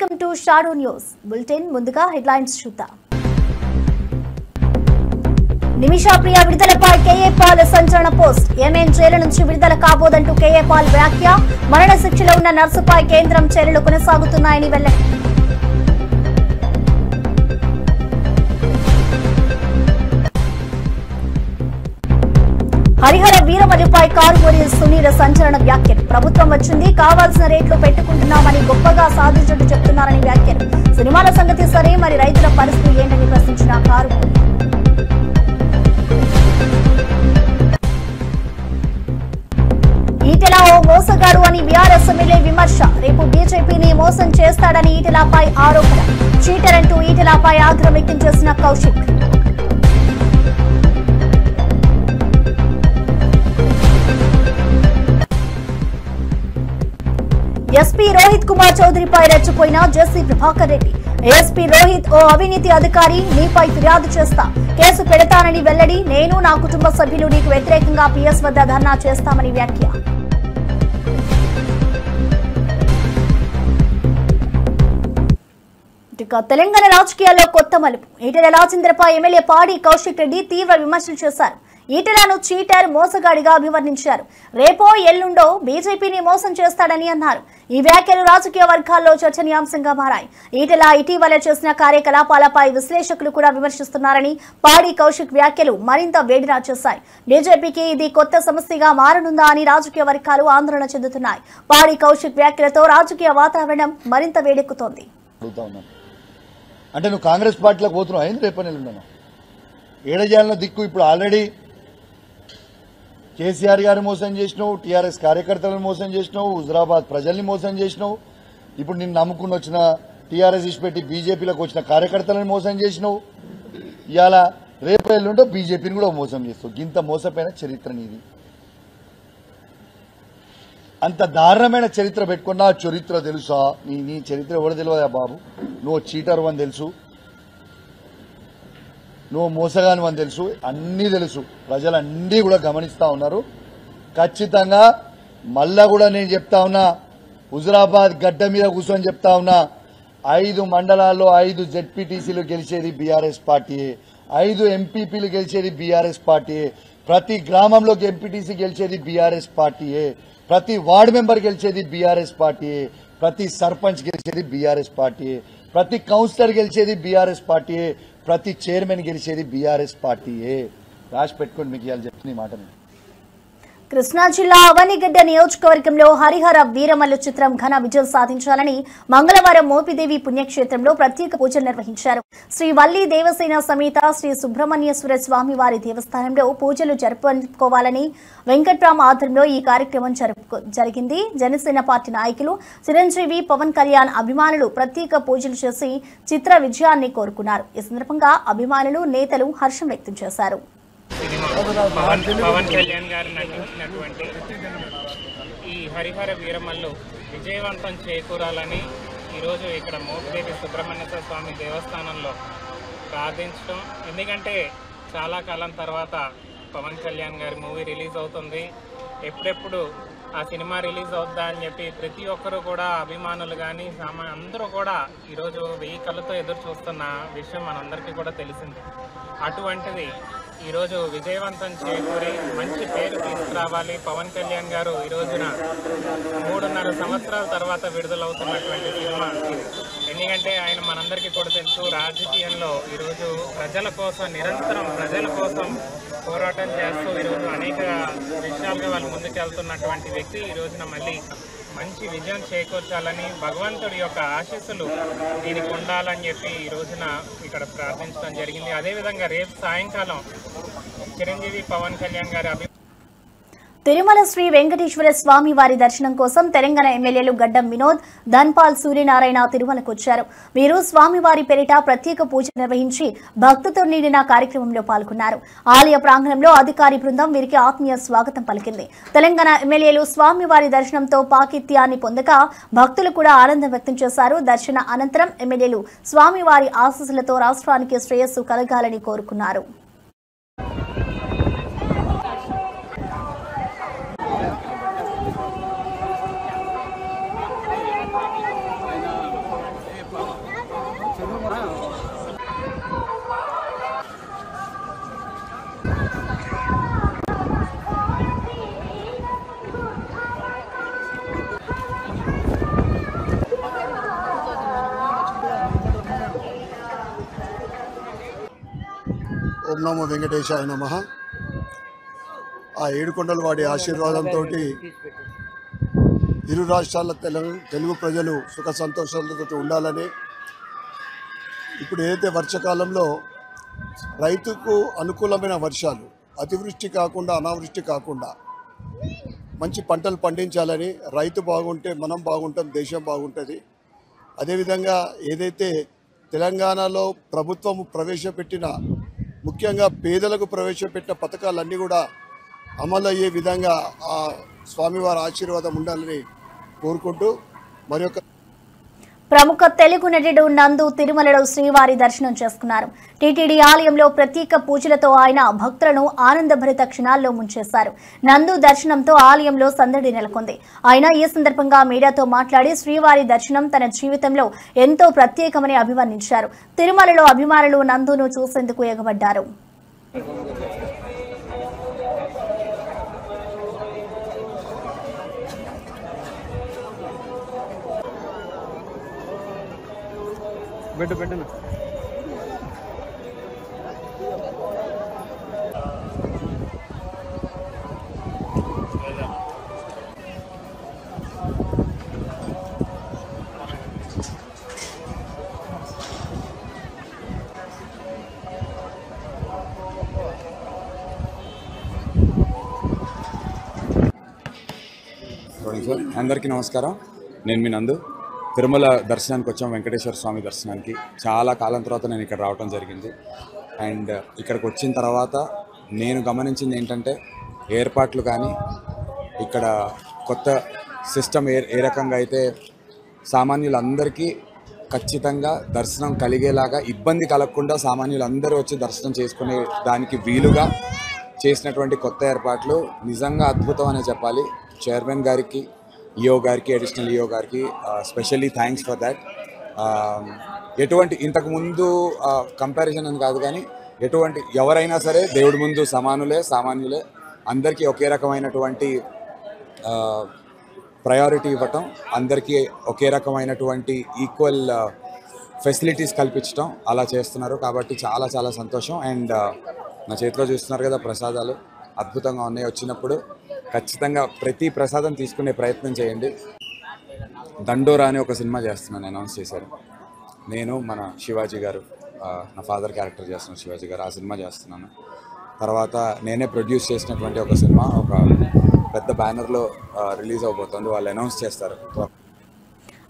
Welcome to shadow news bulletin. ముందుగా headlines చూద్దాం. నిమిషా ప్రియ విడుదలపై KA Paul సంచలన పోస్ట్. ఏమేం జైలు నుంచి విడుదల కాబోదంటూ కేఏ పాల్ వ్యాఖ్య. మరణ శిక్షలో ఉన్న నర్సుపై కేంద్రం చర్యలు కొనసాగుతున్నాయని వెల్లడి. హరిహర వీరమల్లుపై కారుగోరి సునీల్ సంచలన వ్యాఖ్యలు. ప్రభుత్వం వచ్చింది, కావాల్సిన రేట్లు పెట్టుకుంటున్నామని గొప్పగా సాధించట్టు చెప్తున్నారని వ్యాఖ్యలు. సినిమాల సంగతి సరే, మరి రైతుల పరిస్థితి ఏంటని ప్రశ్నించిన కారుగోరి. ఈటెల ఓ మోసగాడు అని బీఆర్ఎస్ ఎమ్మెల్యే విమర్శ. రేపు బీజేపీని మోసం చేస్తాడని ఈటెలపై ఆరోపణ. చీటర్ అంటూ ఈటెలపై ఆగ్రహం వ్యక్తం చేసిన కౌశిక్. ఎస్పీ రోహిత్ కుమార్ చౌదరిపై రెచ్చిపోయిన జెసి ప్రభాకర్ రెడ్డి. ఏఎస్పీ రోహిత్ ఓ అవినీతి అధికారి, నీపై ఫిర్యాదు చేస్తా, కేసు పెడతానని వెల్లడి. నేను నా కుటుంబ సభ్యులు నీకు వ్యతిరేకంగా పిఎస్ వద్ద ధర్నా చేస్తామని వ్యాఖ్య. తెలంగాణ రాజకీయాల్లో కొత్త మలుపు. ఈటెల రాజేంద్రపై ఎమ్మెల్యే పాడి కౌశిక్ రెడ్డి తీవ్ర విమర్శలు చేశారు. ఈటెలను చీటర్, మోసగాడిగా అభివర్ణించారు. రేపో ఎల్లుండో బీజేపీని మోసం చేస్తాడని అన్నారు. ఈ వ్యాఖ్యలు రాజకీయ వర్గాల్లో చర్చనీయాంశంగా మారాయి. ఈటెల ఇటీవల చేసిన కార్యకలాపాలపై విశ్లేషకులు కూడా విమర్శిస్తున్నారని పాడి కౌశిక్ వ్యాఖ్యలు మరింత వేడినా చేశాయి. బీజేపీకి ఇది కొత్త సమస్యగా మారనుందా అని రాజకీయ వర్గాలు ఆందోళన చెందుతున్నాయి. పాడి కౌశిక్ వ్యాఖ్యలతో రాజకీయ వాతావరణం మరింత వేడెక్కుతోంది. అంటే నువ్వు కాంగ్రెస్ పార్టీలోకి పోతున్నావు, అయింది రేపు నెలలున్నాను ఏడజాలన దిక్కు. ఇప్పుడు ఆల్రెడీ కేసీఆర్ గారిని మోసం చేసినావు, టీఆర్ఎస్ కార్యకర్తలను మోసం చేసినావు, హుజరాబాద్ ప్రజల్ని మోసం చేసినావు. ఇప్పుడు నిన్ను నమ్ముకుని వచ్చిన టీఆర్ఎస్ ఇచ్చిపెట్టి బీజేపీలోకి వచ్చిన కార్యకర్తలను మోసం చేసినావు. ఇవాళ రేపు ఎల్లుంటో బీజేపీని కూడా మోసం చేస్తావు. ఇంత మోసపోయిన చరిత్ర నీది. అంత దారుణమైన చరిత్ర పెట్టుకున్నా చరిత్ర తెలుసా? నీ చరిత్ర ఎవరు తెలియదా బాబు? నువ్వు చీటర్ అని తెలుసు, నువ్వు మోసగాని అని తెలుసు, అన్నీ తెలుసు. ప్రజలన్నీ కూడా గమనిస్తా ఉన్నారు. ఖచ్చితంగా మళ్ళా కూడా నేను చెప్తా ఉన్నా, హుజరాబాద్ గడ్డ మీద కూర్చొని చెప్తా ఉన్నా, 5 మండలాల్లో 5 జెడ్పీటీసీలు గెలిచేది బీఆర్ఎస్ పార్టీయే, 5 ఎంపీపీలు గెలిచేది బీఆర్ఎస్ పార్టీయే, ప్రతి గ్రామంలో ఎంపీటీసీ గెలిచేది బీఆర్ఎస్ పార్టీయే, ప్రతి వార్డు మెంబర్ గెలిచేది బీఆర్ఎస్ పార్టీయే, ప్రతి సర్పంచ్ గెలిచేది బీఆర్ఎస్ పార్టీయే, ప్రతి కౌన్సిలర్ గెలిచేది బీఆర్ఎస్ పార్టీయే, ప్రతి చైర్మన్ గెలిచేది బీఆర్ఎస్ పార్టీయే. రాసి పెట్టుకోండి, మీకు ఇవాళ చెప్తున్న మాట. కృష్ణా జిల్లా అవనిగడ్డ నియోజకవర్గంలో హరిహర వీరమల్లు చిత్రం ఘన విజయం సాధించాలని మంగళవారం మోపిదేవి పుణ్యక్షేత్రంలో ప్రత్యేక పూజలు నిర్వహించారు. శ్రీ వల్లి దేవసేన సమేత శ్రీ సుబ్రహ్మణ్యేశ్వర స్వామి వారి దేవస్థానంలో పూజలు జరుపుకోవాలని వెంకట్రామ్ ఆధ్వర్యంలో ఈ కార్యక్రమం జరిగింది. జనసేన పార్టీ నాయకులు చిరంజీవి, పవన్ కళ్యాణ్ అభిమానులు ప్రత్యేక పూజలు చేసి చిత్ర విజయాన్ని కోరుకున్నారు. ఈ సందర్భంగా అభిమానులు, నేతలు హర్షం వ్యక్తం చేశారు. పవన్ కళ్యాణ్ గారు నటించినటువంటి ఈ హరిహర వీరమల్లు విజయవంతం చేకూరాలని ఈరోజు ఇక్కడ మోపిదేవి సుబ్రహ్మణ్యేశ్వర స్వామి దేవస్థానంలో ప్రార్థించడం. ఎందుకంటే చాలా కాలం తర్వాత పవన్ కళ్యాణ్ గారి మూవీ రిలీజ్ అవుతుంది. ఎప్పుడెప్పుడు ఆ సినిమా రిలీజ్ అవుద్దా అని చెప్పి ప్రతి ఒక్కరూ కూడా, అభిమానులు కానీ అందరూ కూడా ఈరోజు 1000 కళ్ళతో ఎదురు చూస్తున్న విషయం మనందరికీ కూడా తెలిసింది. అటువంటిది ఈరోజు విజయవంతం చేకూరి మంచి పేరు తీసుకురావాలి. పవన్ కళ్యాణ్ గారు ఈ రోజున 3.5 సంవత్సరాల తర్వాత విడుదలవుతున్నటువంటి సినిమా ఇది. ఎందుకంటే ఆయన మనందరికీ కూడా తెలుసు, రాజకీయంలో ఈరోజు ప్రజల కోసం, నిరంతరం ప్రజల కోసం పోరాటం చేస్తూ ఈరోజు అనేక విషయాలుగా వాళ్ళు ముందుకెళ్తున్నటువంటి వ్యక్తి. ఈ రోజున మళ్ళీ మంచి విజయం చేకూర్చాలని, భగవంతుడి యొక్క ఆశీస్సులు దీనికి ఉండాలని చెప్పి ఈ రోజున ఇక్కడ ప్రార్థించడం జరిగింది. అదేవిధంగా రేపు సాయంకాలం చిరంజీవి, పవన్ కళ్యాణ్ గారి తిరుమల శ్రీ వెంకటేశ్వర స్వామి వారి దర్శనం కోసం తెలంగాణ ఎమ్మెల్యేలు గడ్డం వినోద్, ధన్పాల్ సూర్యనారాయణ తిరుమలకు వచ్చారు. వీరు స్వామివారి పేరిట ప్రత్యేక పూజ నిర్వహించి భక్తితో నిండిన కార్యక్రమంలో పాల్గొన్నారు. ఆలయ ప్రాంగణంలో అధికారి బృందం వీరికి ఆత్మీయ స్వాగతం పలికింది. తెలంగాణ ఎమ్మెల్యేలు స్వామివారి దర్శనంతో పాకిత్యాన్ని పొందగా భక్తులు కూడా ఆనందం వ్యక్తం చేశారు. దర్శన అనంతరం ఎమ్మెల్యేలు స్వామివారి ఆశీస్సులతో రాష్ట్రానికి శ్రేయస్సు కలగాలని కోరుకున్నారు. ఓం నమో వెంకటేశాయ నమః. ఆ ఏడుకొండల వాడి ఆశీర్వాదంతో ఇరు రాష్ట్రాల తెలుగు ప్రజలు సుఖ సంతోషాలతో ఉండాలని, ఇప్పుడు ఏదైతే వర్షాకాలంలో రైతుకు అనుకూలమైన వర్షాలు, అతివృష్టి కాకుండా అనావృష్టి కాకుండా మంచి పంటలు పండించాలని, రైతు బాగుంటే మనం బాగుంటాం, దేశం బాగుంటుంది. అదేవిధంగా ఏదైతే తెలంగాణలో ప్రభుత్వం ప్రవేశపెట్టిన, ముఖ్యంగా పేదలకు ప్రవేశపెట్టిన పథకాలన్నీ కూడా అమలు అయ్యే విధంగా ఆ స్వామివారి ఆశీర్వాదం ఉండాలని కోరుకుంటూ మరొక ప్రముఖ తెలుగు నటుడు నందు తిరుమలలో శ్రీవారి దర్శనం చేసుకున్నారు. టీటీడీ ఆలయంలో ప్రత్యేక పూజలతో ఆయన భక్తులను ఆనందభరిత క్షణాల్లో ముంచేశారు. నందు దర్శనంతో ఆలయంలో సందడి నెలకొంది. ఆయన ఈ సందర్భంగా మీడియాతో మాట్లాడి శ్రీవారి దర్శనం తన జీవితంలో ఎంతో ప్రత్యేకమని అభివర్ణించారు. తిరుమలలో అభిమానులు నందును చూసేందుకు ఎగబడ్డారు. అందరికీ నమస్కారం. నేను మీ నందు. తిరుమల దర్శనానికి వచ్చాం, వెంకటేశ్వర స్వామి దర్శనానికి. చాలా కాలం తర్వాత నేను ఇక్కడ రావడం జరిగింది. అండ్ ఇక్కడికి వచ్చిన తర్వాత నేను గమనించింది ఏంటంటే, ఏర్పాట్లు కానీ ఇక్కడ కొత్త సిస్టమ్ ఏ రకంగా అయితే సామాన్యులందరికీ ఖచ్చితంగా దర్శనం కలిగేలాగా, ఇబ్బంది కలగకుండా సామాన్యులందరూ వచ్చి దర్శనం చేసుకునే దానికి వీలుగా చేసినటువంటి కొత్త ఏర్పాట్లు నిజంగా అద్భుతం అనే చెప్పాలి. చైర్మన్ గారికి, ఈఓ గారికి, అడిషనల్ ఈఓ గారికి స్పెషల్లీ థ్యాంక్స్ ఫర్ దాట్. ఎటువంటి ఇంతకుముందు కంపారిజన్ అని కాదు కానీ, ఎటువంటి ఎవరైనా సరే దేవుడి ముందు సామాన్యులే, అందరికీ ఒకే రకమైనటువంటి ప్రయారిటీ ఇవ్వటం, అందరికీ ఒకే రకమైనటువంటి ఈక్వల్ ఫెసిలిటీస్ కల్పించడం అలా చేస్తున్నారు. కాబట్టి చాలా చాలా సంతోషం. అండ్ నా చేతిలో చూస్తున్నారు కదా ప్రసాదాలు, అద్భుతంగా ఉన్నాయి. వచ్చినప్పుడు ఖచ్చితంగా ప్రతి ప్రసాదం తీసుకునే ప్రయత్నం చేయండి. దండోరా అని ఒక సినిమా చేస్తున్నాను, అనౌన్స్ చేశారు. నేను మన శివాజీ గారు, నా ఫాదర్ క్యారెక్టర్ చేస్తున్నాను శివాజీ గారు, ఆ సినిమా చేస్తున్నాను. తర్వాత నేనే ప్రొడ్యూస్ చేసినటువంటి ఒక సినిమా ఒక పెద్ద బ్యానర్లో రిలీజ్ అవబోతుంది. వాళ్ళు అనౌన్స్ చేస్తారు.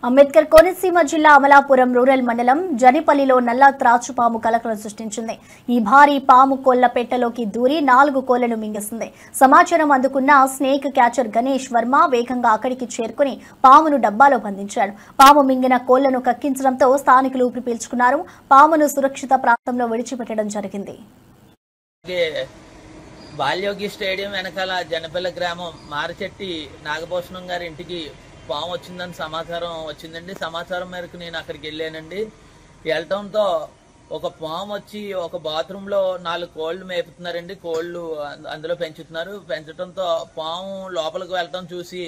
అంబేద్కర్ కోనసీమ జిల్లా అమలాపురం రూరల్ మండలం జనిపల్లిలో నల్ల త్రాచుపాము కలకలం సృష్టించింది. ఈ భారీ పాము కోళ్ల పెట్టెలోకి దూరి 4 కోళ్లను మింగేసింది. సమాచారం అందుకున్న స్నేక్ క్యాచర్ గణేష్ వర్మ వేగంగా అక్కడికి చేరుకుని పామును డబ్బాలో బంధించాడు. పాము మింగిన కోళ్లను కక్కించడంతో స్థానికులు ఊపిరి పీల్చుకున్నారు. పామును సురక్షిత ప్రాంతంలో విడిచిపెట్టడం జరిగింది. బాల్యోగి స్టేడియం వెనకాల జనపల్లి గ్రామం మారిచెట్టి నాగభూషణం గారి ఇంటికి పాము వచ్చిందని సమాచారం వచ్చిందండి. సమాచారం మేరకు నేను అక్కడికి వెళ్ళానండి. వెళ్ళటంతో ఒక పాము వచ్చి ఒక బాత్రూంలో 4 కోళ్లు మేపుతున్నారండి. కోళ్లు అందులో పెంచడంతో పాము లోపలికి వెళ్ళటం చూసి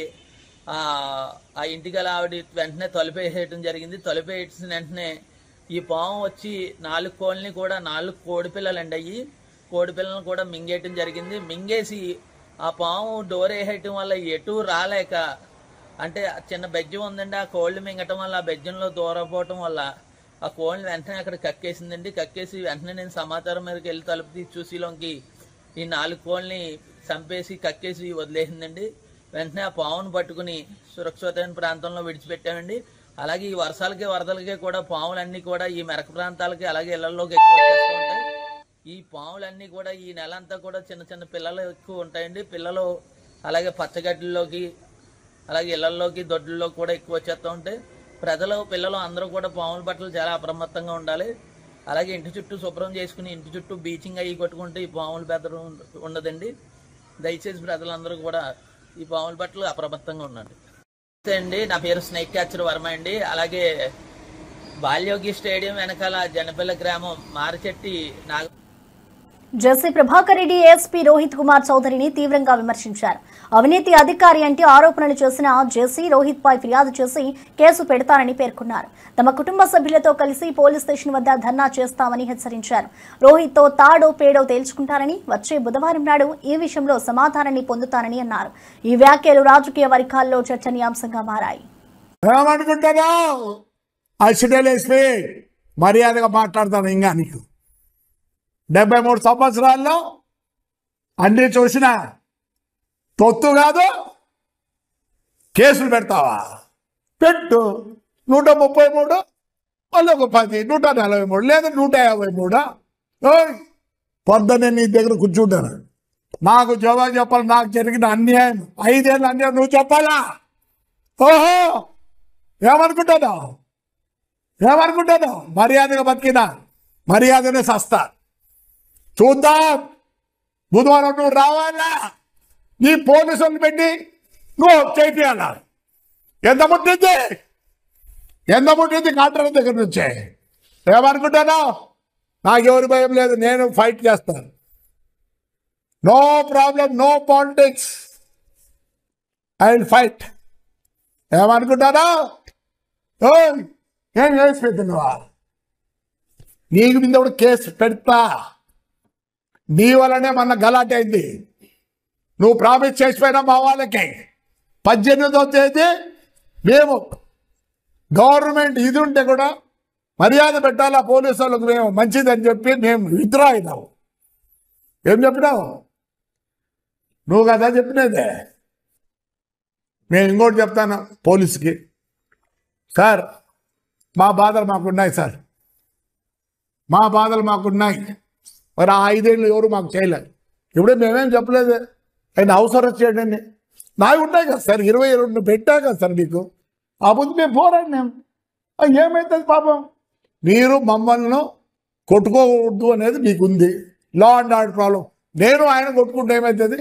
ఆ ఇంటికి అలా ఆవిడ వెంటనే తలుపేసేయటం జరిగింది. తలుపేసిన వెంటనే ఈ పాము వచ్చి 4 కోళ్ళని కూడా 4 కోడి పిల్లలండి, అయ్యి కోడి పిల్లలను కూడా మింగేయటం జరిగింది. మింగేసి ఆ పాము డోర్ వేసేయటం వల్ల ఎటు రాలేక, అంటే చిన్న బెజ్జం ఉందండి, ఆ కోళ్ళు మింగటం వల్ల ఆ బెజ్జంలో దూరపోవటం వల్ల ఆ కోళ్ళని వెంటనే అక్కడ కక్కేసిందండి. కక్కేసి వెంటనే నేను సమాచారం మేరకు వెళ్ళి తలుపు తీసి చూసిలోకి ఈ 4 కోళ్ళని చంపేసి కక్కేసి వదిలేసిందండి. వెంటనే ఆ పావును పట్టుకుని సురక్షితమైన ప్రాంతంలో విడిచిపెట్టామండి. అలాగే ఈ వర్షాలకి వరదలకి కూడా పాములన్నీ కూడా ఈ మెరక ప్రాంతాలకి అలాగే ఇళ్లలోకి ఎక్కువ వచ్చేస్తూ ఉంటాయి. ఈ పాములన్నీ కూడా ఈ నెల అంతా కూడా చిన్న చిన్న పిల్లలు ఎక్కువ ఉంటాయండి. పిల్లలు అలాగే పచ్చగడ్డల్లోకి అలాగే ఇళ్లలోకి దొడ్లలో కూడా ఎక్కువ వచ్చేస్తూ ఉంటాయి. పిల్లలు అందరూ కూడా పాముల పట్ల చాలా అప్రమత్తంగా ఉండాలి. అలాగే ఇంటి చుట్టూ శుభ్రం చేసుకుని ఇంటి చుట్టూ బీచింగ్ అయ్యి కొట్టుకుంటే ఈ పాముల బెదరు ఉండదండి. దయచేసి ప్రజలందరూ కూడా ఈ పాముల పట్ల అప్రమత్తంగా ఉండండి. అండి, నా పేరు స్నేక్ క్యాచర్ వర్మ అండి. అలాగే బాల్యోగి స్టేడియం వెనకాల జనపల్లి గ్రామం మారిచెట్టి జెసి ప్రభాకర్ రెడ్డి ఏఎస్పీ రోహిత్ కుమార్ చౌదరిని తీవ్రంగా విమర్శించారు. అవినీతి అధికారి అంటే ఆరోపణలు చేసిన జెసి రోహిత్ పై ఫిర్యాదు చేసి కేసు పెడతానని పేర్కొన్నారు. తమ కుటుంబ సభ్యులతో కలిసి పోలీస్ స్టేషన్ వద్ద ధర్నా చేస్తామని హెచ్చరించారు. రోహిత్ తో తాడో పేడో తేల్చుకుంటారని వచ్చే బుధవారం నాడు ఈ విషయంలో సమాధానాన్ని పొందుతానని అన్నారు. ఈ వ్యాఖ్యలు రాజకీయ వర్గాల్లో చర్చనీయాంశంగా మారాయి. మర్యాదగా మాట్లాడతాను. ఇంకా నీకు 73 సంవత్సరాల్లో అన్ని చూసిన తొత్తు కాదు. కేసులు పెడతావా? పెట్టు. 133 మళ్ళీ ఒక 10, 143 లేదా 153. పొద్దున్నే నీ దగ్గర కూర్చుంటాను. నాకు జవాబు చెప్పాలి. నాకు జరిగిన అన్యాయం 5 ఏళ్ళ అన్యాయం నువ్వు చెప్పాలా? ఓహో, ఏమనుకుంటున్నావు? మర్యాదగా బతికినా మర్యాదనే సస్తా. చూద్దాం. బుధవారం నువ్వు రావాలా? నీ పోలీసులు పెట్టి నువ్వు చేయాలా? ఎంత ముట్టింది కాంట్రాక్టర్ దగ్గర నుంచే. ఏమనుకుంటాను? నాకెవరి భయం లేదు. నేను ఫైట్ చేస్తాను. No problem, no politics. I will fight. ఏమనుకుంటాను? ఏం కేసు పెడుతున్నావా? నీకు మీద కూడా కేసు పెడతా. నీ వల్లనే మన గలాట్ అయింది. నువ్వు ప్రామిస్ చేసిపోయినా మా వాళ్ళకి 18వ తేదీ మేము గవర్నమెంట్ ఇది ఉంటే కూడా మర్యాద పెట్టాలి ఆ పోలీసు వాళ్ళకు, మేము మంచిదని చెప్పి మేము విత్డ్రా అయినావు. ఏం చెప్పినావు? నువ్వు కదా చెప్పినదే. నేను ఇంకోటి చెప్తాను పోలీసుకి. సార్, మా బాధలు మాకున్నాయి సార్, మా బాధలు మాకున్నాయి. మరి ఆ 5 ఏళ్ళు ఎవరు మాకు చేయలేదు. ఇప్పుడే మేమేం చెప్పలేదు. ఆయన అవసరం చేయడండి నావి ఉంటాయి కదా సార్. 22 పెట్టా కదా సార్ మీకు. ఆ ముందు మేము పోరాడినాం. ఏమవుతుంది పాపం? మీరు మమ్మల్ని కొట్టుకోవద్దు అనేది మీకు ఉంది. Law and order problem. నేను ఆయన కొట్టుకుంటే ఏమవుతుంది?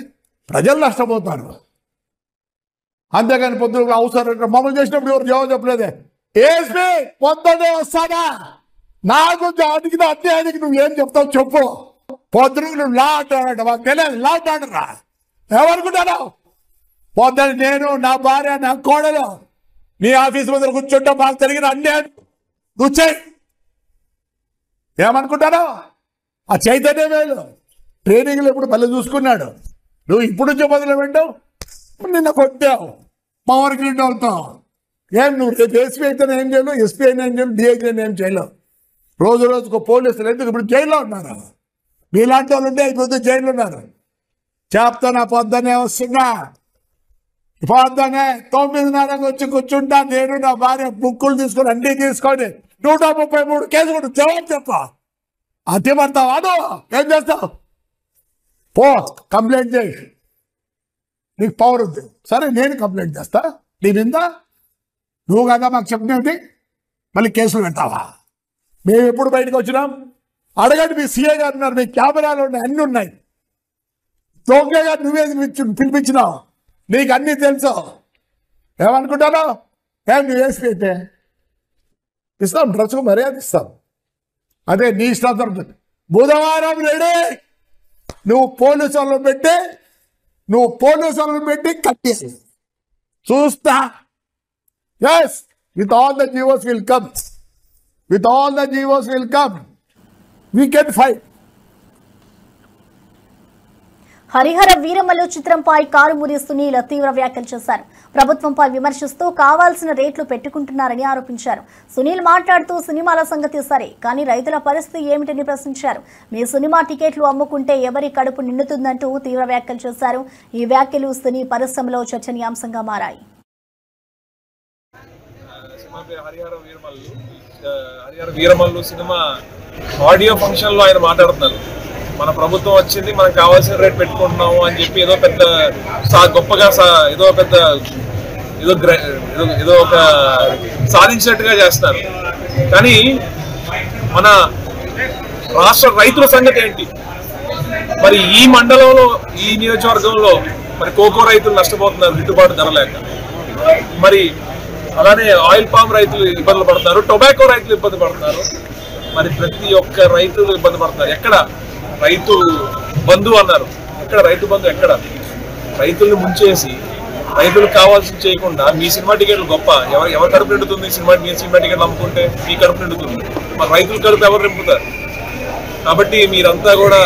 ప్రజలు నష్టపోతారు. అంతేగాని పొద్దున అవసరం మమ్మల్ని చేసినప్పుడు ఎవరు జవాబు చెప్పలేదే. ఏఎస్పీ పొద్దునే వస్తానా? నాకు అడిగిన అన్యాయానికి నువ్వేం చెప్తావు చెప్పు. పొద్దున నువ్వు లా అంటాడు. మాకు తెలియదు లా అంటాడురా. ఏమనుకుంటాను? పొద్దున నేను, నా భార్య, నా కోడలు నీ ఆఫీస్ ముందర కూర్చుంటా. మాకు జరిగిన అన్యాయం నువ్వు చేయి. ఏమనుకుంటాను? ఆ చైతన్య వేలు ట్రైనింగ్లో ఇప్పుడు మళ్ళీ చూసుకున్నాడు. నువ్వు ఇప్పుడు నుంచి మొదలు పెట్టావు. నిన్న కొట్టావు పవర్ గ్రిడ్ వాళ్ళతో. ఏం నువ్వు రేపు ఎస్పీ అయితే ఏం చేయలేవు, ఎస్పీ అయినా ఏం చేయలేవు, డిఐజీ అయినా ఏం చేయలేవు. రోజుకు పోలీసులు ఎందుకు ఇప్పుడు జైల్లో ఉన్నారు. మీలాంటి వాళ్ళు ఉంటే ఇప్పుడు జైల్లో ఉన్నారు. చెప్తాను. పొద్దునే వస్తున్నా. పొద్దునే 9:30 వచ్చి కూర్చుంటా. నేను నా భార్య బుక్కులు తీసుకొని అన్నీ తీసుకొని 133 కేసులు కూడా జవాబు చెప్పా. అతి పడతావా? ఏం చేస్తావు? పో కంప్లైంట్ చేయి. నీకు పవర్ ఉంది. సరే నేను కంప్లైంట్ చేస్తా. నీ మీద నువ్వు కదా మాకు చెప్పినది. మళ్ళీ కేసులు పెట్టావా? మేము ఎప్పుడు బయటకు వచ్చినాం? అడగండి. మీ సీఏ గారు ఉన్నారు, మీ కెమెరాలు ఉన్నాయి, అన్నీ ఉన్నాయి. తోకే గారు నువ్వే పిలిపించినావు. నీకు అన్నీ తెలుసు. ఏమనుకుంటాను? ఏం నువ్వు వేసి అయితే ఇస్తాం. డ్రెస్కు మర్యాద ఇస్తాం. అదే నీ ఇష్టం. బుధవారం రెడీ. నువ్వు పోలీసు వాళ్ళని పెట్టి కట్టేసి చూస్తా. Yes, with all the GOs will come. We can fight. Harihara Veeramallu చిత్రంపై కారుమూరి సునీల్ తీవ్ర వ్యాఖ్యలు చేశారు. ప్రభుత్వంపై విమర్శిస్తూ కావాల్సిన రేట్లు పెట్టుకుంటున్నారని ఆరోపించారు. సునీల్ మాట్లాడుతూ సినిమాల సంగతి సరే, కానీ రైతుల పరిస్థితి ఏమిటని ప్రశ్నించారు. మీ సినిమా టికెట్లు అమ్ముకుంటే ఎవరి కడుపు నిండుతుందంటూ తీవ్ర వ్యాఖ్యలు చేశారు. ఈ వ్యాఖ్యలు సినీ పరిశ్రమలో చర్చనీయాంశంగా మారాయి. Harihara Veeramallu cinema audio function లో ఆయన మాట్లాడుతున్నారు. మన ప్రభుత్వం వచ్చింది, మనకు కావాల్సిన రేట్ పెట్టుకుంటున్నాము అని చెప్పి ఏదో పెద్ద గొప్పగా ఏదో ఒక సాధించినట్టుగా చేస్తున్నారు. కానీ మన రాష్ట్ర రైతుల సంగతి ఏంటి? మరి ఈ మండలంలో, ఈ నియోజకవర్గంలో మరి కోకో రైతులు నష్టపోతున్నారు గిట్టుబాటు ధర లేక. మరి అలానే ఆయిల్ పామ్ రైతులు ఇబ్బందులు పడుతున్నారు, టొబాకో రైతులు ఇబ్బంది పడుతున్నారు. మరి ప్రతి ఒక్క రైతులు ఇబ్బంది పడుతున్నారు. ఎక్కడ రైతు బంధు అన్నారు. ఎక్కడ రైతు బంధు? ఎక్కడ? రైతుల్ని ముంచేసి రైతులకు కావాల్సింది చేయకుండా మీ సినిమా టికెట్లు గొప్ప. ఎవరు కడుపు నిండుతుంది? సినిమా టికెట్లు అమ్ముకుంటే మీ కడుపు నిండుతుంది. మరి రైతుల కడుపు ఎవరు నింపుతారు? కాబట్టి మీరంతా కూడా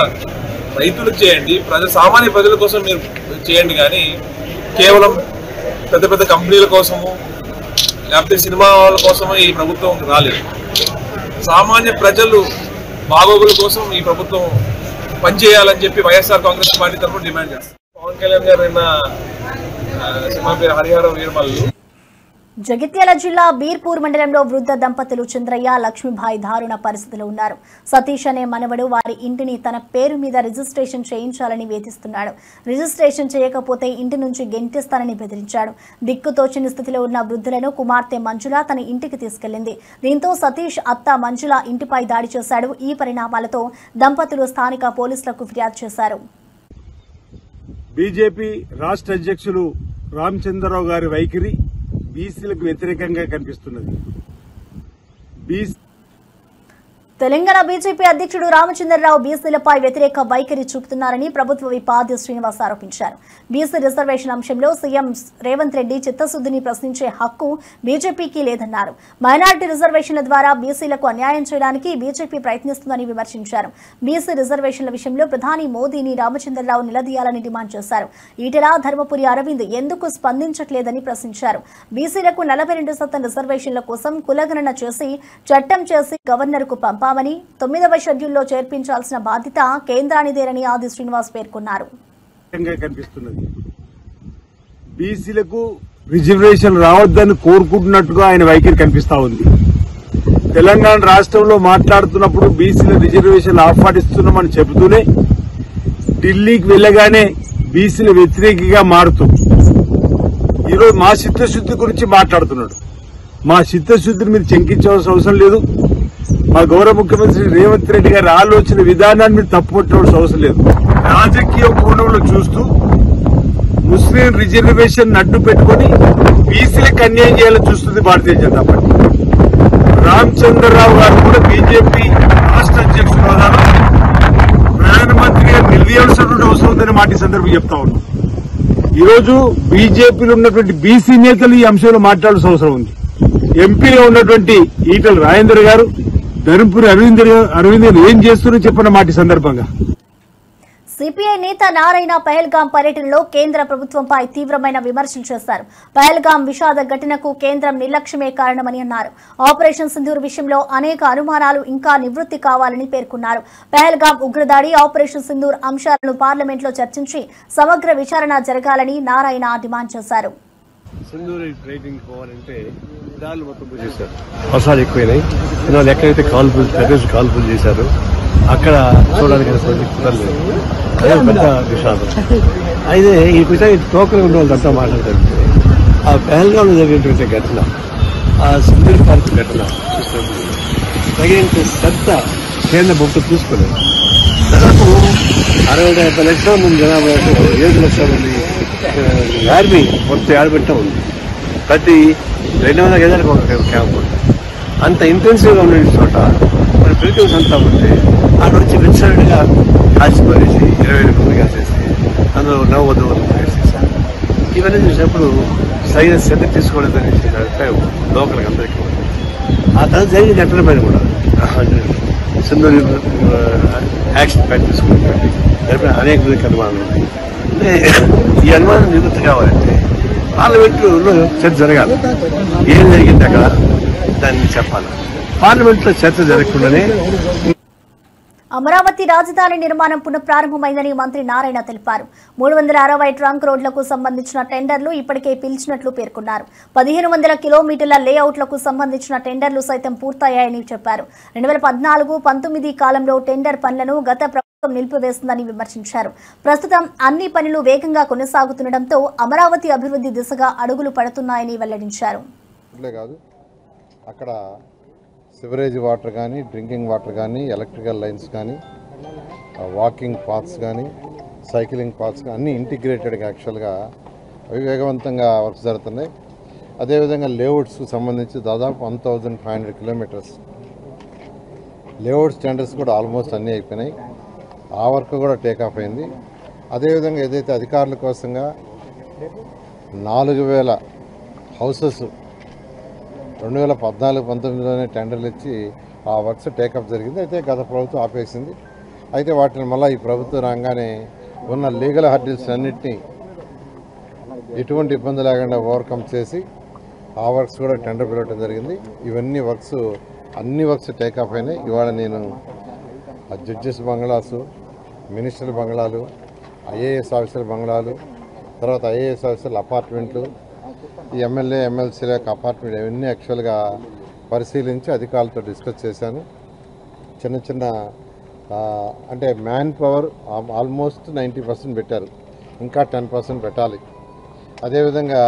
రైతులకు చేయండి, సామాన్య ప్రజల కోసం మీరు చేయండి. కానీ కేవలం పెద్ద పెద్ద కంపెనీల కోసము లేకపోతే సినిమా వాళ్ళ కోసము ఈ ప్రభుత్వం రాలేదు. సామాన్య ప్రజలు బాగోగుల కోసం ఈ ప్రభుత్వం పనిచేయాలని చెప్పి వైఎస్ఆర్ కాంగ్రెస్ పార్టీ తరఫున డిమాండ్ చేస్తారు. పవన్ కళ్యాణ్ గారు నిన్న సినిమా పేరు హరిహర వీరమల్లు. జగిత్యాల జిల్లా బీర్పూర్ మండలంలో వృద్ధ దంపతులు చంద్రయ్య, లక్ష్మీబాయి దారుణ పరిస్థితిలో ఉన్నారు. సతీష్ అనే మనవడు వారి ఇంటిని తన పేరు మీద రిజిస్ట్రేషన్ చేయించాలని వేధిస్తున్నాడు. రిజిస్ట్రేషన్ చేయకపోతే ఇంటి నుంచి గెంటిస్తానని బెదిరించాడు. దిక్కుతోచని స్థితిలో ఉన్న వృద్ధులను కుమార్తె మంజుల తన ఇంటికి తీసుకెళ్లింది. దీంతో సతీష్ అత్త మంజుల ఇంటిపై దాడి చేశాడు. ఈ పరిణామాలతో దంపతులు స్థానిక పోలీసులకు ఫిర్యాదు చేశారు. బీజేపీ రాష్ట్ర అధ్యక్షులు రామచంద్రరావు గారి వైఖరి బీసీలకు వ్యతిరేకంగా కనిపిస్తున్నది. తెలంగాణ బీజేపీ అధ్యక్షుడు రామచంద్రరావు బీసీలపై వ్యతిరేక వైఖరి చూపుతున్నారని ప్రభుత్వ విప్ ఆది శ్రీనివాస్ ఆరోపించారు. బీసీ రిజర్వేషన్ అంశంలో సీఎం రేవంత్ రెడ్డి చిత్తశుద్ధిని ప్రశ్నించే హక్కు బీజేపీకి లేదన్నారు. మైనారిటీ రిజర్వేషన్ల ద్వారా బీసీలకు అన్యాయం చేయడానికి బీజేపీ ప్రయత్నిస్తుందని విమర్శించారు. బీసీ రిజర్వేషన్ల విషయంలో ప్రధాని మోదీని రామచంద్రరావు నిలదీయాలని డిమాండ్ చేశారు. ఈటెల, ధర్మపురి అరవింద్ ఎందుకు స్పందించట్లేదని ప్రశ్నించారు. బీసీలకు 42% రిజర్వేషన్ల కోసం కులగణన చేసి చట్టం చేసి గవర్నర్కు పంపారు. 9వ షెడ్యూల్లో చేర్పించాల్సిన బాధ్యత కేంద్రానిదేనని ఆది శ్రీనివాస్ పేర్కొన్నారు. బీసీలకు రిజర్వేషన్ రావద్దని కోరుకుంటున్నట్టుగా ఆయన వైఖరి కనిపిస్తా ఉంది. తెలంగాణ రాష్ట్రంలో మాట్లాడుతున్నప్పుడు బీసీల రిజర్వేషన్ ఆహ్వానిస్తున్నామని చెబుతూనే ఢిల్లీకి వెళ్లగానే బీసీల వ్యతిరేకిగా మారుతూ ఈరోజు మా చిత్తశుద్ధి గురించి మాట్లాడుతున్నాడు. మా చిత్తశుద్ధిని మీరు శంకించవలసిన అవసరం లేదు. మా గౌరవ ముఖ్యమంత్రి రేవంత్ రెడ్డి గారి ఆలోచన విధానాన్ని మీరు తప్పుపట్టవలసిన అవసరం లేదు. రాజకీయ కోణంలో చూస్తూ ముస్లిం రిజర్వేషన్ అడ్డు పెట్టుకుని బీసీలకు అన్యాయం చేయాలని చూస్తుంది భారతీయ జనతా పార్టీ. రామచంద్రరావు గారు కూడా బీజేపీ రాష్ట్ర అధ్యక్షుడు హోదాలో ప్రధానమంత్రిగా నిలదీయాల్సినటువంటి అవసరం ఉందని మాట సందర్భం చెప్తా ఉన్నాం. ఈరోజు బీజేపీలో ఉన్నటువంటి బీసీ నేతలు ఈ అంశంలో మాట్లాడాల్సిన అవసరం ఉంది. ఎంపీలో ఉన్నటువంటి ఈటల రాజేందర్ గారు, ధర్మపురి అరవింద్ ఏం చేస్తున్నారో చెప్పిన మాట సందర్భంగా సిపిఐ నేత నారాయణ పహల్గాం పర్యటనలో కేంద్ర ప్రభుత్వంపై తీవ్రమైన విమర్శలు చేశారు. పహల్గాం విషాద ఘటనకు కేంద్రం నిర్లక్ష్యమే కారణమని అన్నారు. ఆపరేషన్ సింధూర్ విషయంలో అనేక అనుమానాలు ఇంకా నివృత్తి కావాలని పేర్కొన్నారు. పహల్గాం ఉగ్రదాడి, ఆపరేషన్ సింధూర్ అంశాలను పార్లమెంట్లో చర్చించి సమగ్ర విచారణ జరగాలని నారాయణ డిమాండ్ చేశారు. సింధూరి ట్రైనింగ్ పోవాలంటే దాడులు మొత్తం చేశారు. వర్షాలు ఎక్కువైనాయి. ఇవాళ ఎక్కడైతే టెర్రరిస్ట్ కాల్పులు చేశారో అక్కడ చూడడానికి కుదరలేదు. అదే పెద్ద విషాదం. అయితే ఈ విషయం టోకన్ ఉన్న వాళ్ళంతా మాట్లాడుతుంటే ఆ పహల్గాంలో జరిగినటువంటి ఘటన, ఆ సింధూరి పార్క్ ఘటన చూసినప్పుడు తగినంత శ్రద్ధ కేంద్ర ప్రభుత్వం తీసుకోలేదు. దాదాపు 60-70 లక్షల మంది జనాభా, 7 లక్షల మంది ఆర్మీ మొత్తం ఆడబెట్టా ఉంది. ప్రతి 200 గజాలకు ఒక క్యాంప్ ఉంది. అంత ఇంటెన్సివ్గా ఉన్న చోట మరి బ్రిటిష్ అంతా ఉంటే అక్కడ వచ్చి విచ్చలవిడిగా కాల్చిపోయేసి 20 మంది కాసేసి అందులో నవ్వద్దు వేసేసారు. ఇవన్నీ చూసినప్పుడు సరైన శ్రద్ధ తీసుకోవలేదని అభిప్రాయం లోకల్కి అందరికీ ఉంది. ఆ తర్వాత జరిగిన ఘటన పైన కూడా సింధూరి యాక్షన్ ప్లాన్ తీసుకున్నటువంటి అనేక విధంగా అనుమానాలు ఉన్నాయి. అంటే ఈ అనుమానం నివృత్తి కావాలంటే పార్లమెంట్లో చర్చ జరగాలి. ఏం జరిగింది అక్కడ దాన్ని చెప్పాలి. పార్లమెంట్లో చర్చ జరగకుండానే అమరావతి రాజధాని నిర్మాణం పునఃప్రారంభమైందని మంత్రి నారాయణ తెలిపారు. 360 ట్రంక్ రోడ్లకు సంబంధించిన టెండర్లు ఇప్పటికే పిలిచినట్లు పేర్కొన్నారు. 1500 కిలోమీటర్ల లేఅవుట్లకు సంబంధించిన టెండర్లు సైతం పూర్తయ్యాయని చెప్పారు. 2014-19 కాలంలో టెండర్ పనులను గత ప్రభుత్వం నిలిపివేస్తుందని విమర్శించారు. ప్రస్తుతం అన్ని పనులు వేగంగా కొనసాగుతుండటంతో అమరావతి అభివృద్ధి దిశగా అడుగులు పడుతున్నాయని వెల్లడించారు. అక్కడ సివరేజ్ వాటర్ కానీ, డ్రింకింగ్ వాటర్ కానీ, ఎలక్ట్రికల్ లైన్స్ కానీ, వాకింగ్ పాత్స్ కానీ, సైక్లింగ్ పాత్స్ కానీ అన్నీ ఇంటిగ్రేటెడ్గా యాక్చువల్గా అవి వేగవంతంగా వర్క్స్ జరుగుతున్నాయి. అదేవిధంగా లేఅవుట్స్కు సంబంధించి దాదాపు 1500 కిలోమీటర్స్ లేఅవుట్ స్టాండర్డ్స్ కూడా ఆల్మోస్ట్ అన్నీ అయిపోయినాయి. ఆ వర్క్ కూడా టేకాఫ్ అయింది. అదేవిధంగా ఏదైతే అధికారుల కోసంగా 4000 హౌసెస్ 2014-19లోనే టెండర్లు ఇచ్చి ఆ వర్క్స్ టేకప్ జరిగింది. అయితే గత ప్రభుత్వం ఆపేసింది. అయితే వాటిని మళ్ళీ ఈ ప్రభుత్వం రాగానే ఉన్న లీగల్ హర్డిల్స్ అన్నింటినీ ఎటువంటి ఇబ్బంది లేకుండా ఓవర్కమ్ చేసి ఆ వర్క్స్ కూడా టెండర్ పిలవడం జరిగింది. ఇవన్నీ వర్క్స్ అన్ని వర్క్స్ టేకప్ అయినాయి. ఇవాళ నేను జడ్జెస్ బంగ్లాసు, మినిస్టర్ల బంగ్లాలు, ఐఏఎస్ ఆఫీసర్ల బంగ్లాలు, తర్వాత ఐఏఎస్ ఆఫీసర్ల అపార్ట్మెంట్లు, ఈ ఎమ్మెల్యే ఎమ్మెల్సీల యొక్క అపార్ట్మెంట్ ఇవన్నీ యాక్చువల్గా పరిశీలించి అధికారులతో డిస్కస్ చేశాను. చిన్న చిన్న అంటే మ్యాన్ పవర్ ఆల్మోస్ట్ 90% పెట్టారు, ఇంకా 10% పెట్టాలి. అదేవిధంగా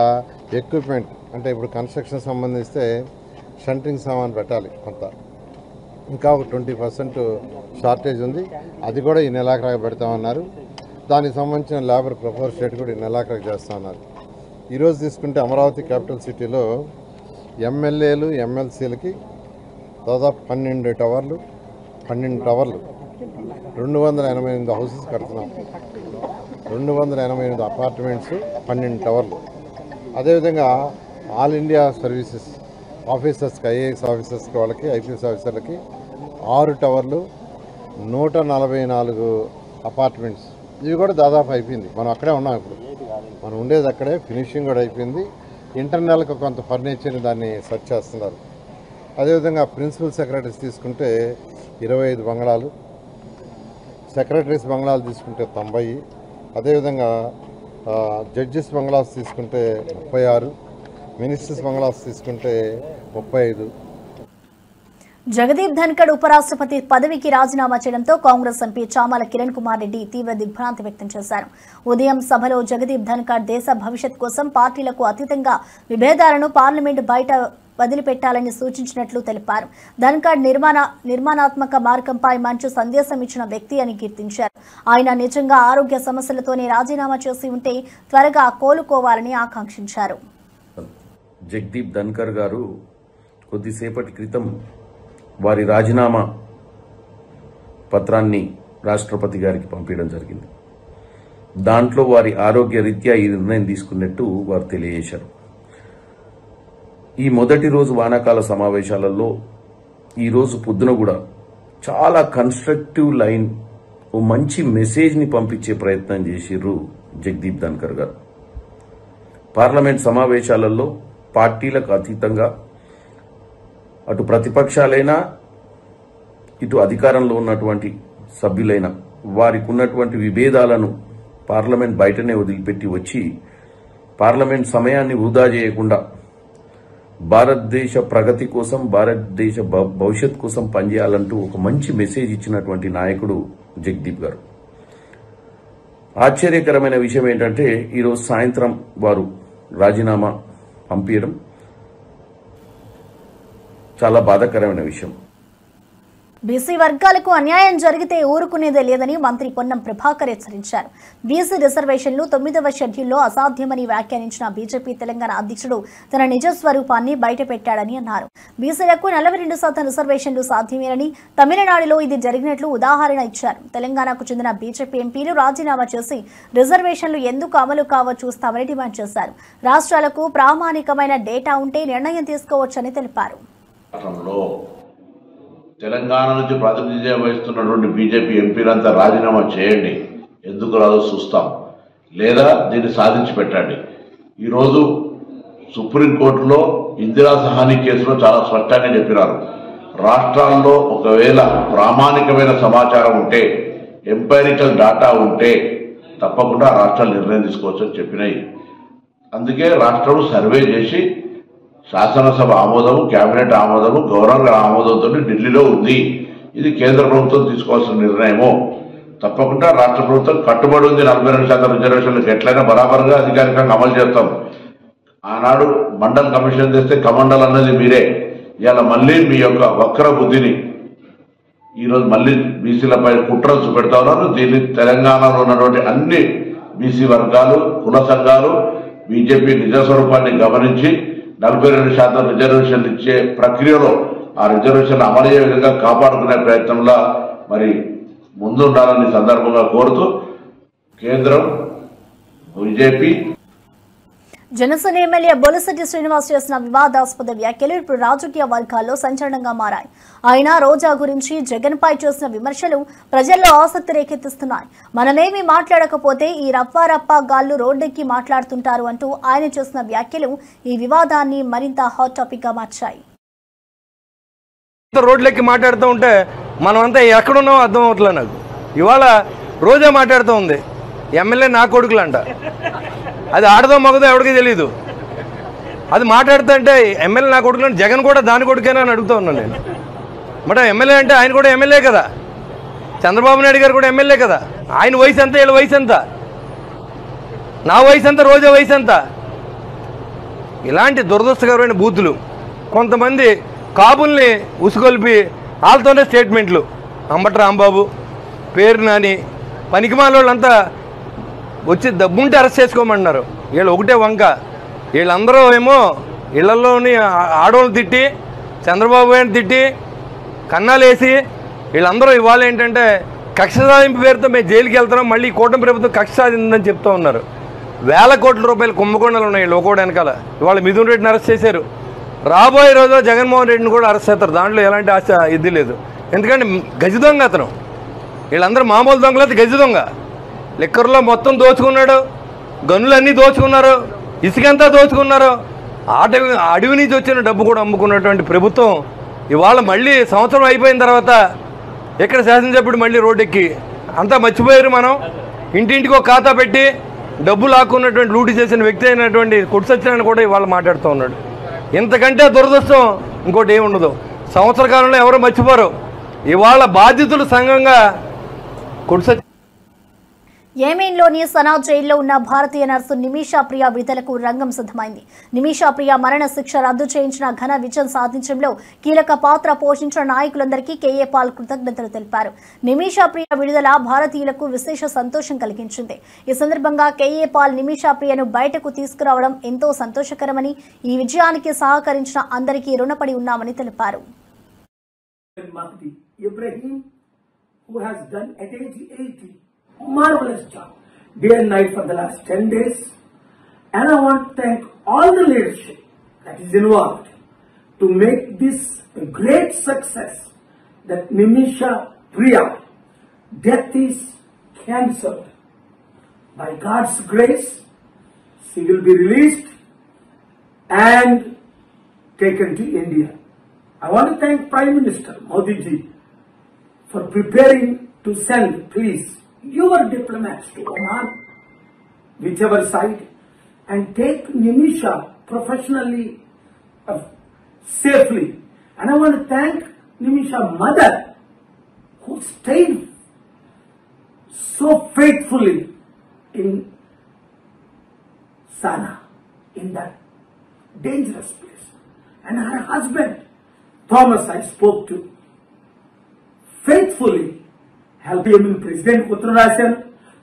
ఎక్విప్మెంట్ అంటే ఇప్పుడు కన్స్ట్రక్షన్ సంబంధిస్తే షంటింగ్ సామాన్ పెట్టాలి కొంత, ఇంకా ఒక 20% షార్టేజ్ ఉంది. అది కూడా ఈ నెలాఖరుగా పెడతామన్నారు. దానికి సంబంధించిన లేబర్ ప్రపోజల్ షీట్ కూడా ఈ నెలాఖరుగా చేస్తామన్నారు. ఈరోజు తీసుకుంటే అమరావతి క్యాపిటల్ సిటీలో ఎమ్మెల్యేలు ఎమ్మెల్సీలకి దాదాపు 12 టవర్లు 288 హౌసెస్ కడుతున్నాం, 288 అపార్ట్మెంట్స్, 12 టవర్లు. అదేవిధంగా ఆల్ ఇండియా సర్వీసెస్ ఆఫీసర్స్కి, ఐఏఎస్ ఆఫీసర్స్కి, వాళ్ళకి ఐపీఎస్ ఆఫీసర్లకి 6 టవర్లు, 144 అపార్ట్మెంట్స్. ఇవి కూడా దాదాపు అయిపోయింది. మనం అక్కడే ఉన్నాం, ఇప్పుడు మనం ఉండేది అక్కడే, ఫినిషింగ్ కూడా అయిపోయింది. ఇంటర్నల్గా కొంత ఫర్నిచర్ని దాన్ని సెర్చ్ చేస్తున్నారు. అదేవిధంగా ప్రిన్సిపల్ సెక్రటరీస్ తీసుకుంటే 25 బంగ్లాలు, సెక్రటరీస్ బంగ్లాలు తీసుకుంటే 90, అదేవిధంగా జడ్జెస్ బంగ్లాస్ తీసుకుంటే 36, మినిస్టర్స్ బంగ్లాస్ తీసుకుంటే 35. జగదీప్ ధన్కడ్ ఉపరాష్ట్రపతి పదవికి రాజీనామా చేయడంతో కాంగ్రెస్ ఎంపీ చామల కిరణ్ కుమార్ రెడ్డి తీవ్ర దిగ్భ్రాంతి వ్యక్తం చేశారు. ఉదయం సభలో జగదీప్ ధన్కడ్ దేశ భవిష్యత్ కోసం పార్టీలకు అతీతంగా విభేదాలను పార్లమెంటు బయట వదిలిపెట్టాలని సూచించినట్లు తెలిపారు. ధన్కడ్ నిర్మాణాత్మక మార్గంపై మంచి సందేశం ఇచ్చిన వ్యక్తి అని కీర్తించారు. ఆయన నిజంగా ఆరోగ్య సమస్యలతోనే రాజీనామా చేసి ఉంటే త్వరగా కోలుకోవాలని ఆకాంక్షించారు. జగదీప్ ధన్కర్ గారు కొద్దిసేపటి క్రితం వారి రాజీనామా పత్రాన్ని రాష్ట్రపతి గారికి పంపించడం జరిగింది. దాంట్లో వారి ఆరోగ్య రీత్యా ఈ నిర్ణయం తీసుకున్నట్టు వారు తెలియజేశారు. ఈ మొదటి రోజు వానాకాల సమావేశాలలో ఈరోజు పొద్దున కూడా చాలా కన్స్ట్రక్టివ్ లైన్, ఓ మంచి మెసేజ్ని పంపించే ప్రయత్నం చేసిర్రు జగదీప్ ధన్కర్ గారు. పార్లమెంట్ సమావేశాలలో పార్టీలకు అతీతంగా అటు ప్రతిపక్షాలైనా ఇటు అధికారంలో ఉన్నటువంటి సభ్యులైనా వారికి ఉన్నటువంటి విభేదాలను పార్లమెంట్ బయటనే వదిలిపెట్టి వచ్చి పార్లమెంట్ సమయాన్ని వృధా చేయకుండా భారతదేశ ప్రగతి కోసం, భారతదేశ భవిష్యత్ కోసం పనిచేయాలంటూ ఒక మంచి మెసేజ్ ఇచ్చినటువంటి నాయకుడు జగదీప్ గారు. ఆశ్చర్యకరమైన విషయం ఏంటంటే ఈరోజు సాయంత్రం వారు రాజీనామా పంపించడం చాలా బాధాకరమైన విషయం. బీసీ వర్గాలకు అన్యాయం జరిగితే ఊరుకునేదే లేదని మంత్రి పొన్నం ప్రభాకర్ హెచ్చరించారు. బీసీ రిజర్వేషన్లు 9వ షెడ్యూల్లో అసాధ్యమని వ్యాఖ్యానించిన బీజేపీ తెలంగాణ అధ్యక్షుడు తన నిజ స్వరూపాన్ని బయటపెట్టాడని అన్నారు. బీసీలకు 42% రిజర్వేషన్లు సాధ్యమేనని, తమిళనాడులో ఇది జరిగినట్లు ఉదాహరణ ఇచ్చారు. తెలంగాణకు చెందిన బీజేపీ ఎంపీలు రాజీనామా చేసి రిజర్వేషన్లు ఎందుకు అమలు కావో చూస్తామని డిమాండ్ చేశారు. రాష్ట్రాలకు ప్రామాణికమైన డేటా ఉంటే నిర్ణయం తీసుకోవచ్చని తెలిపారు. తెలంగాణ నుంచి ప్రాతినిధ్యం వహిస్తున్నటువంటి బీజేపీ ఎంపీలంతా రాజీనామా చేయండి, ఎందుకు రాదో చూస్తాం, లేదా దీన్ని సాధించి పెట్టండి. ఈరోజు సుప్రీంకోర్టులో ఇందిరా సహాని కేసులో చాలా స్పష్టంగా చెప్పినారు. రాష్ట్రాల్లో ఒకవేళ ప్రామాణికమైన సమాచారం ఉంటే, ఎంపైరికల్ డాటా ఉంటే తప్పకుండా రాష్ట్రాలు నిర్ణయం తీసుకోవచ్చని చెప్పినాయి. అందుకే రాష్ట్రం సర్వే చేసి శాసనసభ ఆమోదము, కేబినెట్ ఆమోదము, గవర్నర్ ఆమోదంతో ఢిల్లీలో ఉంది. ఇది కేంద్ర ప్రభుత్వం తీసుకోవాల్సిన నిర్ణయము. తప్పకుండా రాష్ట్ర ప్రభుత్వం కట్టుబడి ఉంది. 42% రిజర్వేషన్లకు ఎట్లయినా బరాబర్గా అధికారికంగా అమలు చేస్తాం. ఆనాడు మండల్ కమిషన్ చేస్తే కమండల్ అన్నది మీరే. ఇవాళ మళ్ళీ మీ యొక్క వక్ర బుద్ధిని ఈరోజు మళ్ళీ బీసీలపై కుట్రలు చూపెడతా ఉన్నారు. దీన్ని తెలంగాణలో ఉన్నటువంటి అన్ని బీసీ వర్గాలు, కుల సంఘాలు బీజేపీ నిజ స్వరూపాన్ని గమనించి 42% రిజర్వేషన్లు ఇచ్చే ప్రక్రియలో ఆ రిజర్వేషన్ అమలయ్యే విధంగా కాపాడుకునే ప్రయత్నంలో మరి ముందుండాలని సందర్భంగా కోరుతూ కేంద్రం బీజేపీ జనసేన ఎమ్మెల్యే బొలిశెట్టి శ్రీనివాస్ చేసిన వివాదాస్పద వ్యాఖ్యలు ఇప్పుడు రాజకీయ వర్గాల్లో సంచలనంగా మారాయి. ఆయన రోజా గురించి జగన్ పై చేసిన విమర్శలు ప్రజల్లో ఆసక్తి రేకెత్తిస్తున్నాయి. మనమేమీ మాట్లాడకపోతే ఈ రప్పా గాళ్లు రోడ్డెక్కి మాట్లాడుతుంటారు అంటూ ఆయన చేసిన వ్యాఖ్యలు ఈ వివాదాన్ని మరింత హాట్ టాపిక్ గా మార్చాయి. రోడ్లెక్కి మాట్లాడుతూ ఉంటే మనమంతా ఎక్కడున్నామో అర్థం అవట్లేదు నాకు. ఇవాళ రోజా మాట్లాడుతూ ఉంది, ఎమ్మెల్యే నా కొడుకులంట. అది ఆడదో మగదో ఎవరికి తెలియదు. అది మాట్లాడుతుంటే ఎమ్మెల్యే నా కొడుకులు అంటే జగన్ కూడా దాని కొడుకేనా అని అడుగుతూ ఉన్నాను నేను. మరి ఎమ్మెల్యే అంటే ఆయన కూడా ఎమ్మెల్యే కదా, చంద్రబాబు నాయుడు గారు కూడా ఎమ్మెల్యే కదా. ఆయన వయసు ఎంత, వీళ్ళ వయసు ఎంత, నా వయసు ఎంత, రోజా వయసు ఎంత? ఇలాంటి దురదృష్టకరమైన బూతులు కొంతమంది కాపుల్ని ఉసుగొల్పి వాళ్ళతోనే స్టేట్మెంట్లు. అంబటి రాంబాబు, పేరు నాని, పనికిమాల వాళ్ళంతా వచ్చి దబ్బుంటే అరెస్ట్ చేసుకోమన్నారు. వీళ్ళు ఒకటే వంక. వీళ్ళందరూ ఏమో ఇళ్లలోని ఆడవాళ్ళు తిట్టి, చంద్రబాబు గారిని తిట్టి, కన్నాలేసి, వీళ్ళందరూ ఇవాళ ఏంటంటే కక్ష సాధింపు పేరుతో మేము జైలుకి వెళ్తున్నాం, మళ్ళీ కూటమి ప్రభుత్వం కక్ష సాధిందని చెప్తూ ఉన్నారు. వేల కోట్ల రూపాయలు కుంభకోణాలు ఉన్నాయి లోకోడు వెనకాల. ఇవాళ మిథున్ రెడ్డిని అరెస్ట్ చేశారు. రాబోయే రోజుల్లో జగన్మోహన్ రెడ్డిని కూడా అరెస్ట్ చేస్తారు. దాంట్లో ఎలాంటి ఆశ ఇది లేదు. ఎందుకంటే గజ దొంగ అతను. వీళ్ళందరూ మామూలు దొంగలైతే గజ దొంగ. లిక్కర్లో మొత్తం దోచుకున్నాడు, గనులన్నీ దోచుకున్నారు, ఇసుకంతా దోచుకున్నారు, అడవి నుంచి వచ్చిన డబ్బు కూడా అమ్ముకున్నటువంటి ప్రభుత్వం ఇవాళ మళ్ళీ సంవత్సరం అయిపోయిన తర్వాత ఇక్కడ శాసనసభ్యుడు మళ్ళీ రోడ్డెక్కి అంతా మర్చిపోయారు. మనం ఇంటింటికి ఒక ఖాతా పెట్టి డబ్బు లాక్కున్నటువంటి లూటీ చేసిన వ్యక్తి అయినటువంటి కొట్టు సత్యనారాయణ కూడా ఇవాళ మాట్లాడుతూ ఉన్నాడు. ఇంతకంటే దురదృష్టం ఇంకోటి ఏముండదు. సంవత్సర కాలంలో ఎవరు మర్చిపోరు. ఇవాళ బాధితులు సంఘంగా కొట్టు యెమెన్లోని సనా జైల్లో ఉన్న భారతీయ నర్సు నిమిషా ప్రియ విడుదలకు రంగం సిద్ధమైంది. నిమిషా ప్రియ మరణ శిక్ష రద్దు చేయించిన ఘన విజయం సాధించడంలో కీలక పాత్ర పోషించిన నాయకులందరికీ కేఏ పాల్ కృతజ్ఞతలు తెలిపారు. నిమిషా ప్రియ విడుదల భారతీయులకు విశేష సంతోషం కలిగించింది. ఈ సందర్భంగా కేఏ పాల్ నిమిషా ప్రియను బయటకు తీసుకురావడం ఎంతో సంతోషకరమని, ఈ విజయానికి సహకరించిన అందరికీ రుణపడి ఉన్నామని తెలిపారు. Marvelous job, day and night for the last 10 days, and I want to thank all the leadership that is involved to make this a great success. That Nimisha Priya death is cancelled. By God's grace, she will be released and taken to India. I want to thank Prime Minister Modi ji for preparing to send, please, your diplomats to Oman, whichever side, and take Nimisha professionally, safely. And I want to thank Nimisha's mother, who stayed so faithfully in Sana, in that dangerous place. And her husband, Thomas, I spoke to, faithfully help him in president ఉత్తరం రాశాను.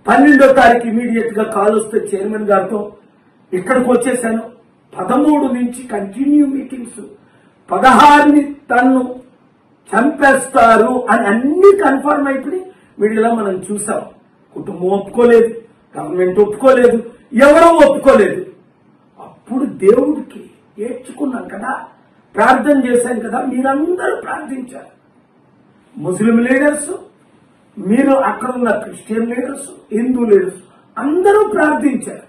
12వ తారీఖు immediate గా call వస్తే chairman గారితో ఇక్కడికి వచ్చేసాను. 13 నుంచి continue meetings. 16ని తను చంపేస్తారు అని అన్ని కన్ఫర్మ్ అయిపోయి మీడియాలో మనం చూసాం. కుటుంబం ఒప్పుకోలేదు, గవర్నమెంట్ ఒప్పుకోలేదు, ఎవరో ఒప్పుకోలేదు. అప్పుడు దేవుడికి ఏడ్చుకున్నాం కదా, ప్రార్థన చేశాం కదా, మీరందరూ ప్రార్థించారు. ముస్లిం లీడర్స్, మీరు అక్కడ ఉన్న క్రిస్టియన్ లీడర్స్, హిందూ లీడర్స్ అందరూ ప్రార్థించారు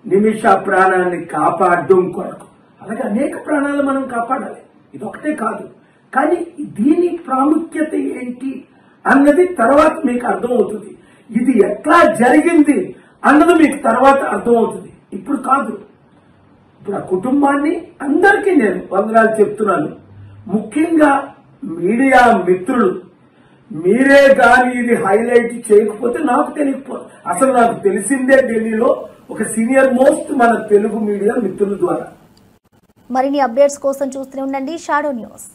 నిమిషా ప్రాణాన్ని కాపాడడం కొరకు. అలాగే అనేక ప్రాణాలు మనం కాపాడాలి, ఇదొకటే కాదు. కానీ దీని ప్రాముఖ్యత ఏంటి అన్నది తర్వాత మీకు అర్థమవుతుంది. ఇది ఎట్లా జరిగింది అన్నది మీకు తర్వాత అర్థమవుతుంది, ఇప్పుడు కాదు. ఇప్పుడు ఆ కుటుంబాన్ని అందరికీ నేను వందనాలు చెప్తున్నాను. ముఖ్యంగా మీడియా మిత్రులు, మీరే కానీ ఇది హైలైట్ చేయకపోతే నాకు తెలియకపోతే, అసలు నాకు తెలిసిందే ఢిల్లీలో ఒక సీనియర్ మోస్ట్ మన తెలుగు మీడియా మిత్రుల ద్వారా. మరిన్ని అప్డేట్స్ కోసం చూస్తూనే ఉండండి షాడో న్యూస్.